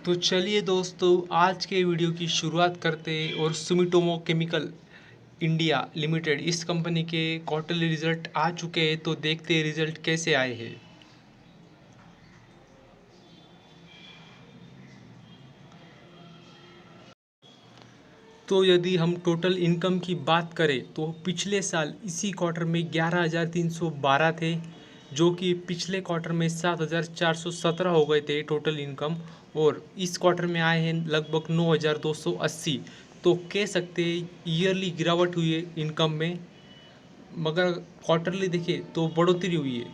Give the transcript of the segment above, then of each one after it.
तो चलिए दोस्तों, आज के वीडियो की शुरुआत करते हैं और सुमिटोमो केमिकल इंडिया लिमिटेड इस कंपनी के क्वार्टरली रिजल्ट आ चुके हैं। तो देखते हैं रिजल्ट कैसे आए हैं। तो यदि हम टोटल इनकम की बात करें तो पिछले साल इसी क्वार्टर में 11,312 थे, जो कि पिछले क्वार्टर में 7,417 हो गए थे टोटल इनकम। और इस क्वार्टर में आए हैं लगभग 9,280। तो कह सकते हैं ईयरली गिरावट हुई है इनकम में, मगर क्वार्टरली देखें तो बढ़ोतरी हुई है।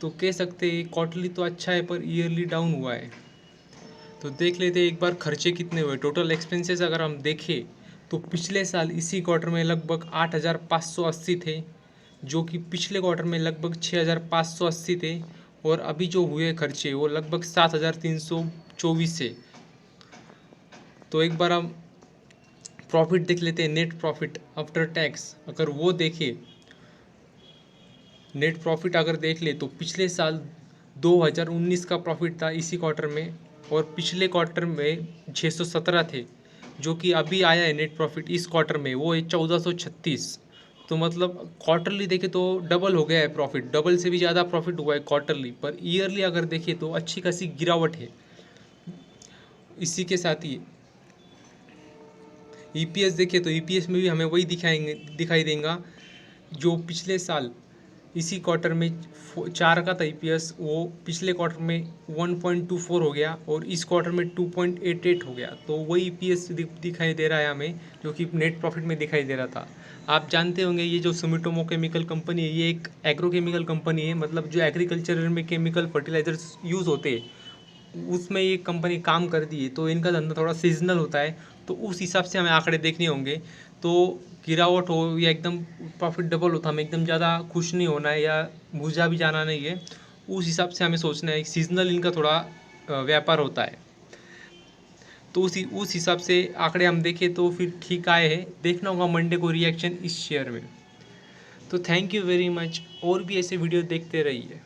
तो कह सकते हैं क्वार्टरली तो अच्छा है पर ईयरली डाउन हुआ है। तो देख लेते हैं एक बार खर्चे कितने हुए। टोटल एक्सपेंसेस अगर हम देखें तो पिछले साल इसी क्वार्टर में लगभग 8,580 थे, जो कि पिछले क्वार्टर में लगभग 6,580 थे। और अभी जो हुए खर्चे वो लगभग 7,324 है। तो एक बार हम प्रॉफिट देख लेते हैं, नेट प्रॉफिट आफ्टर टैक्स अगर वो देखें, नेट प्रॉफिट अगर देख ले तो पिछले साल 2019 का प्रॉफिट था इसी क्वार्टर में, और पिछले क्वार्टर में 617 थे। जो कि अभी आया है नेट प्रॉफिट इस क्वार्टर में वो है 1436। तो मतलब क्वार्टरली देखे तो डबल हो गया है प्रॉफिट, डबल से भी ज़्यादा प्रॉफिट हुआ है क्वार्टरली। पर ईयरली अगर देखें तो अच्छी खासी गिरावट है। इसी के साथ ही ईपीएस देखें तो ईपीएस में भी हमें वही दिखाई देगा जो पिछले साल इसी क्वार्टर में 4 का था ईपीएस, वो पिछले क्वार्टर में 1.24 हो गया और इस क्वार्टर में 2.88 हो गया। तो वही ईपीएस दिखाई दे रहा है हमें, जो कि नेट प्रॉफिट में दिखाई दे रहा था। आप जानते होंगे ये जो सुमिटोमो केमिकल कंपनी है ये एक एग्रोकेमिकल कंपनी है, मतलब जो एग्रीकल्चर में केमिकल फर्टिलाइजर्स यूज़ होते हैं उसमें ये कंपनी काम करती है। तो इनका धंधा थोड़ा सीजनल होता है, तो उस हिसाब से हमें आंकड़े देखने होंगे। तो गिरावट हो या एकदम प्रॉफिट डबल हो तो हमें एकदम ज़्यादा खुश नहीं होना है या मुरझा भी जाना नहीं है। उस हिसाब से हमें सोचना है, सीजनल इनका थोड़ा व्यापार होता है। तो उस हिसाब से आंकड़े हम देखें तो फिर ठीक आए हैं। देखना होगा मंडे को रिएक्शन इस शेयर में। तो थैंक यू वेरी मच, और भी ऐसे वीडियो देखते रहिए।